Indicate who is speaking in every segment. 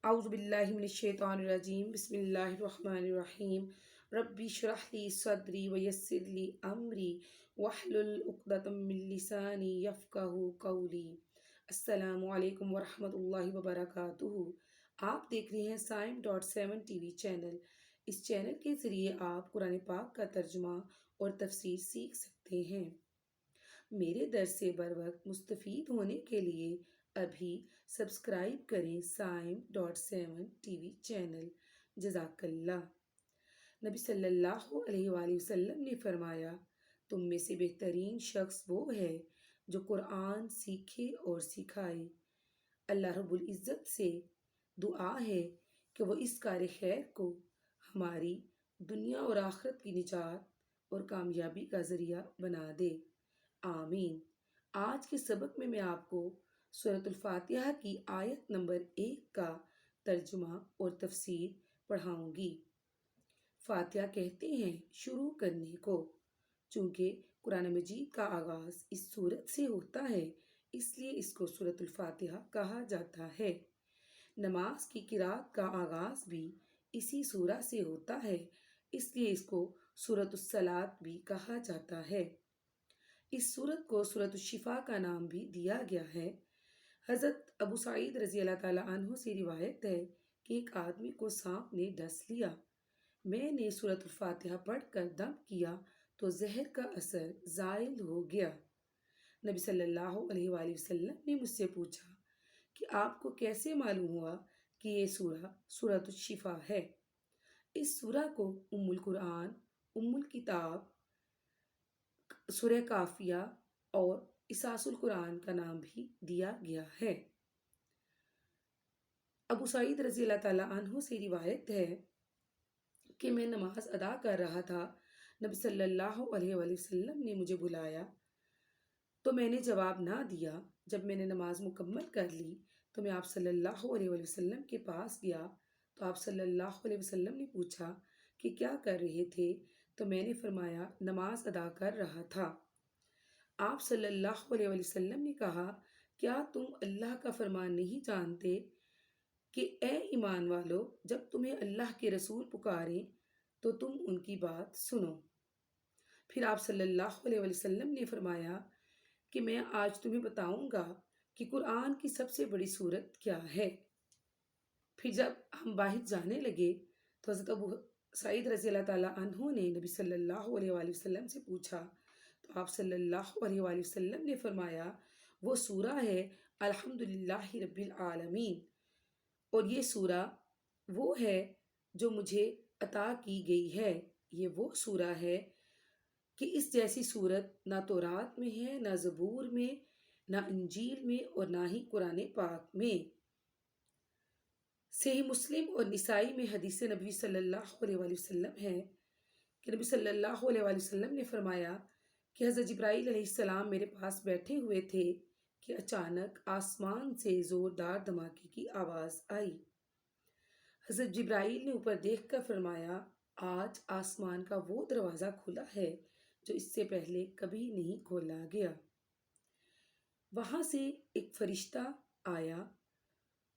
Speaker 1: اعوذ باللہ من الشیطان الرجیم بسم اللہ الرحمن الرحیم ربی اشرح لی صدری ویسر لی امری واحلل عقدۃ من لسانی یفقہوا قولی۔ السلام علیکم ورحمۃ اللہ وبرکاتہ۔ آپ دیکھ رہے ہیں سائم.7 ٹی وی چینل۔ اس چینل کے ذریعے آپ قرآن پاک کا ترجمہ اور تفسیر سیکھ سکتے ہیں۔ میرے درس سے بر وقت مستفید ہونے کے لیے ابھی سبسکرائب کریں سائم.7 ٹی وی چینل۔ جزاک اللہ۔ نبی صلی اللہ علیہ وآلہ وسلم نے فرمایا، تم میں سے بہترین شخص وہ ہے جو قرآن سیکھے اور سکھائے۔ اللہ رب العزت سے دعا ہے کہ وہ اس کار خیر کو ہماری دنیا اور آخرت کی نجات اور کامیابی کا ذریعہ بنا دے، آمین۔ آج کے سبق میں آپ کو سورۃ الفاتحہ کی آیت نمبر 1 کا ترجمہ اور تفسیر پڑھاؤں گی۔ فاتحہ کہتے ہیں شروع کرنے کو۔ چونکہ قرآن مجید کا آغاز اس سورت سے ہوتا ہے، اس لیے اس کو سورۃ الفاتحہ کہا جاتا ہے۔ نماز کی قرات کا آغاز بھی اسی سورہ سے ہوتا ہے، اس لیے اس کو سورۃ الصلاۃ بھی کہا جاتا ہے۔ اس سورت کو سورۃ الشفا کا نام بھی دیا گیا ہے۔ حضرت ابو سعید رضی اللہ تعالیٰ عنہ سے روایت ہے کہ ایک آدمی کو سانپ نے ڈس لیا۔ میں نے سورۃ الفاتحہ پڑھ کر دم کیا تو زہر کا اثر زائل ہو گیا۔ نبی صلی اللہ علیہ وآلہ وسلم نے مجھ سے پوچھا کہ آپ کو کیسے معلوم ہوا کہ یہ سورہ سورۃ الشفا ہے؟ اس سورہ کو ام القرآن، ام الکتاب، سورہ کافیہ اور اساس القرآن کا نام بھی دیا گیا ہے۔ ابو سعید رضی اللہ تعالیٰ عنہ سے روایت ہے کہ میں نماز ادا کر رہا تھا، نبی صلی اللہ علیہ وآلہ وسلم نے مجھے بلایا تو میں نے جواب نہ دیا۔ جب میں نے نماز مکمل کر لی تو میں آپ صلی اللہ علیہ وآلہ وسلم کے پاس گیا تو آپ صلی اللہ علیہ وسلم نے پوچھا کہ کیا کر رہے تھے؟ تو میں نے فرمایا نماز ادا کر رہا تھا۔ آپ صلی اللہ علیہ وآلہ وسلم نے کہا، کیا تم اللہ کا فرمان نہیں جانتے کہ اے ایمان والو، جب تمہیں اللہ کے رسول پکاریں تو تم ان کی بات سنو۔ پھر آپ صلی اللہ علیہ وآلہ وسلم نے فرمایا کہ میں آج تمہیں بتاؤں گا کہ قرآن کی سب سے بڑی سورت کیا ہے۔ پھر جب ہم باہر جانے لگے تو حضرت ابو سعید رضی اللہ تعالیٰ عنہ نے نبی صلی اللہ علیہ وآلہ وسلم سے پوچھا تو آپ صلی اللہ علیہ وآلہ وسلم نے فرمایا وہ سورہ ہے الحمدللہ رب العالمین، اور یہ سورہ وہ ہے جو مجھے عطا کی گئی ہے۔ یہ وہ سورہ ہے کہ اس جیسی سورت نہ تورات میں ہے، نہ زبور میں، نہ انجیل میں، اور نہ ہی قرآن پاک میں۔ صحیح مسلم اور نسائی میں حدیث نبی صلی اللہ علیہ وآلہ وسلم ہے کہ نبی صلی اللہ علیہ وآلہ وسلم نے فرمایا کہ حضرت جبرائیل علیہ السلام میرے پاس بیٹھے ہوئے تھے کہ اچانک آسمان سے زوردار دھماکے کی آواز آئی۔ حضرت جبرائیل نے اوپر دیکھ کر فرمایا آج آسمان کا وہ دروازہ کھلا ہے جو اس سے پہلے کبھی نہیں کھولا گیا۔ وہاں سے ایک فرشتہ آیا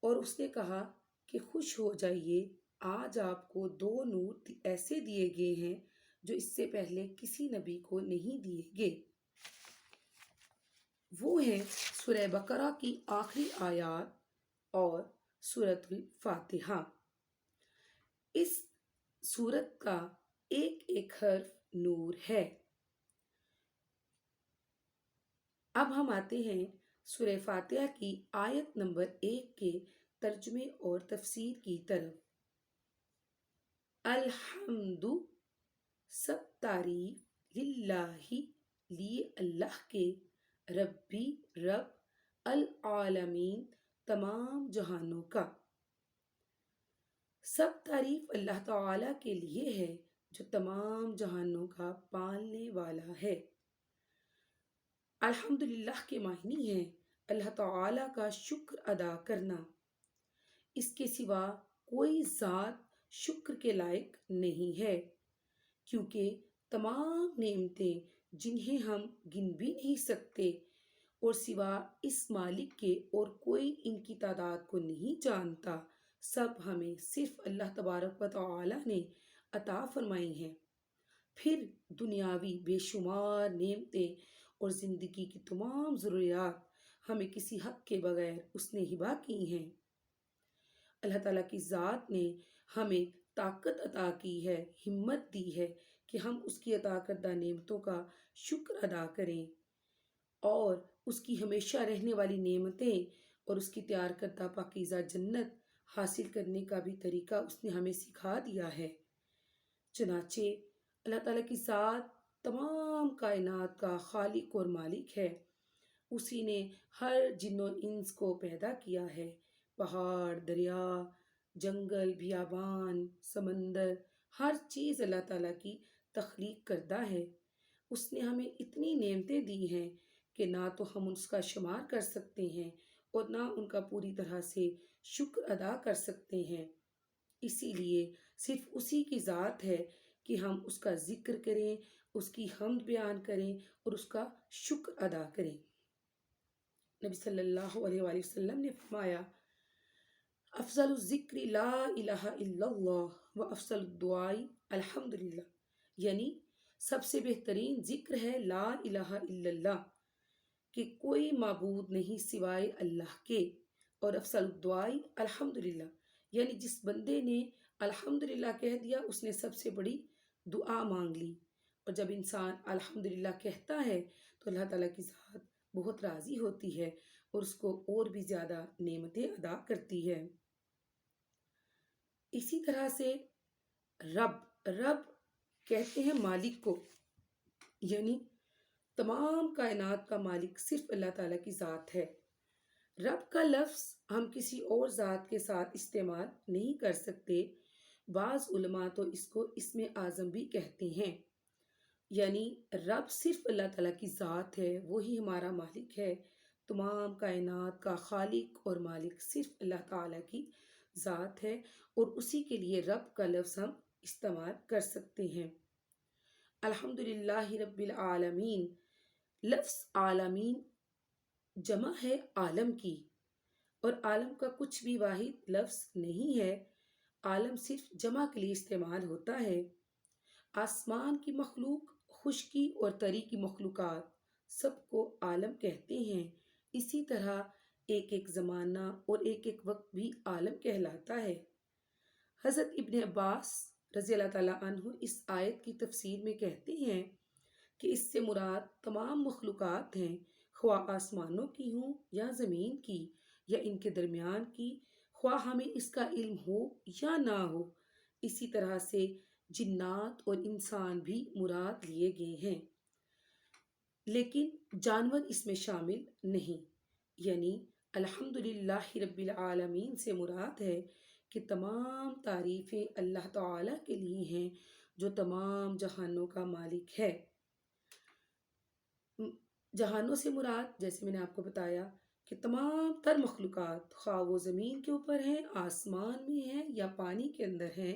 Speaker 1: اور اس نے کہا کہ خوش ہو جائیے، آج آپ کو 2 نور ایسے دیے گئے ہیں جو اس سے پہلے کسی نبی کو نہیں دیے گئے۔ وہ ہیں سورہ بقرہ کی آخری آیات اور سورۃ الفاتحہ۔ اس سورت کا ایک ایک حرف نور ہے۔ اب ہم آتے ہیں سورہ فاتحہ کی آیت نمبر 1 کے ترجمے اور تفسیر کی طرف۔ الحمد، سب تعریف، للہ، لیے اللہ کے، ربی، رب، العالمین، تمام جہانوں کا۔ سب تعریف اللہ تعالیٰ کے لیے ہے جو تمام جہانوں کا پالنے والا ہے۔ الحمدللہ کے معنی ہے اللہ تعالیٰ کا شکر ادا کرنا۔ اس کے سوا کوئی ذات شکر کے لائق نہیں ہے، کیونکہ تمام نعمتیں جنہیں ہم گن بھی نہیں سکتے اور سوا اس مالک کے اور کوئی ان کی تعداد کو نہیں جانتا، سب ہمیں صرف اللہ تبارک و تعالی نے عطا فرمائی ہیں۔ پھر دنیاوی بے شمار نعمتیں اور زندگی کی تمام ضروریات ہمیں کسی حق کے بغیر اس نے ہبا کی ہیں۔ اللہ تعالیٰ کی ذات نے ہمیں طاقت عطا کی ہے، ہمت دی ہے کہ ہم اس کی عطا کردہ نعمتوں کا شکر ادا کریں، اور اس کی ہمیشہ رہنے والی نعمتیں اور اس کی تیار کردہ پاکیزہ جنت حاصل کرنے کا بھی طریقہ اس نے ہمیں سکھا دیا ہے۔ چنانچہ اللہ تعالیٰ کی ذات تمام کائنات کا خالق اور مالک ہے۔ اسی نے ہر جن و انس کو پیدا کیا ہے۔ پہاڑ، دریا، جنگل، بیابان، سمندر، ہر چیز اللہ تعالیٰ کی تخلیق کردہ ہے۔ اس نے ہمیں اتنی نعمتیں دی ہیں کہ نہ تو ہم اس کا شمار کر سکتے ہیں اور نہ ان کا پوری طرح سے شکر ادا کر سکتے ہیں۔ اسی لیے صرف اسی کی ذات ہے کہ ہم اس کا ذکر کریں، اس کی حمد بیان کریں اور اس کا شکر ادا کریں۔ نبی صلی اللہ علیہ وآلہ وسلم نے فرمایا، افضل الذکر لا الہ الا اللہ و افضل الدعاء الحمدللہ، یعنی سب سے بہترین ذکر ہے لا الہ الا اللہ، کہ کوئی معبود نہیں سوائے اللہ کے، اور افضل الدعاء الحمدللہ، یعنی جس بندے نے الحمدللہ کہہ دیا اس نے سب سے بڑی دعا مانگ لی۔ اور جب انسان الحمدللہ کہتا ہے تو اللہ تعالیٰ کی ذات بہت راضی ہوتی ہے اور اس کو اور بھی زیادہ نعمتیں ادا کرتی ہے۔ اسی طرح سے رب کہتے ہیں مالک کو، یعنی تمام کائنات کا مالک صرف اللہ تعالیٰ کی ذات ہے۔ رب کا لفظ ہم کسی اور ذات کے ساتھ استعمال نہیں کر سکتے۔ بعض علماء تو اس کو اسم اعظم بھی کہتے ہیں، یعنی رب صرف اللہ تعالیٰ کی ذات ہے، وہی ہمارا مالک ہے۔ تمام کائنات کا خالق اور مالک صرف اللہ تعالیٰ کی ذات ہے، اور اسی کے لیے رب کا لفظ ہم استعمال کر سکتے ہیں۔ الحمدللہ رب العالمین، لفظ عالمین جمع ہے عالم کی، اور عالم کا کچھ بھی واحد لفظ نہیں ہے، عالم صرف جمع کے لیے استعمال ہوتا ہے۔ آسمان کی مخلوق، خشکی اور تری کی مخلوقات سب کو عالم کہتے ہیں۔ اسی طرح ایک ایک زمانہ اور ایک ایک وقت بھی عالم کہلاتا ہے۔ حضرت ابن عباس رضی اللہ تعالیٰ عنہ اس آیت کی تفسیر میں کہتے ہیں کہ اس سے مراد تمام مخلوقات ہیں، خواہ آسمانوں کی ہوں یا زمین کی یا ان کے درمیان کی، خواہ ہمیں اس کا علم ہو یا نہ ہو۔ اسی طرح سے جنات اور انسان بھی مراد لیے گئے ہیں، لیکن جانور اس میں شامل نہیں۔ یعنی الحمدللہ رب العالمین سے مراد ہے کہ تمام تعریفیں اللہ تعالیٰ کے لیے ہیں جو تمام جہانوں کا مالک ہے۔ جہانوں سے مراد جیسے میں نے آپ کو بتایا کہ تمام تر مخلوقات، خواہ وہ زمین کے اوپر ہیں، آسمان میں ہیں یا پانی کے اندر ہیں،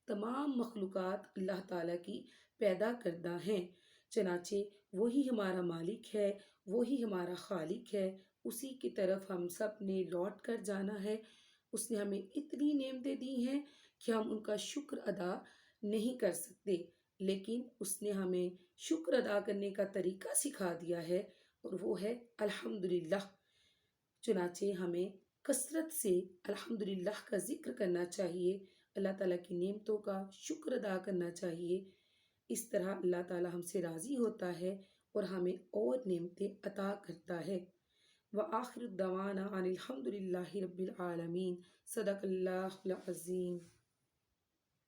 Speaker 1: تمام مخلوقات اللہ تعالیٰ کی پیدا کردہ ہیں۔ چنانچہ وہی ہمارا مالک ہے، وہی ہمارا خالق ہے، اسی کی طرف ہم سب نے لوٹ کر جانا ہے۔ اس نے ہمیں اتنی نعمتیں دی ہیں کہ ہم ان کا شکر ادا نہیں کر سکتے، لیکن اس نے ہمیں شکر ادا کرنے کا طریقہ سکھا دیا ہے، اور وہ ہے الحمدللہ۔ چنانچہ ہمیں کثرت سے الحمدللہ کا ذکر کرنا چاہیے، اللہ تعالیٰ کی نعمتوں کا شکر ادا کرنا چاہیے۔ اس طرح اللہ تعالیٰ ہم سے راضی ہوتا ہے اور ہمیں اور نعمتیں عطا کرتا ہے۔ وآخر الدعوانا ان الحمدللہ رب العالمین۔ صدق اللہ العظیم۔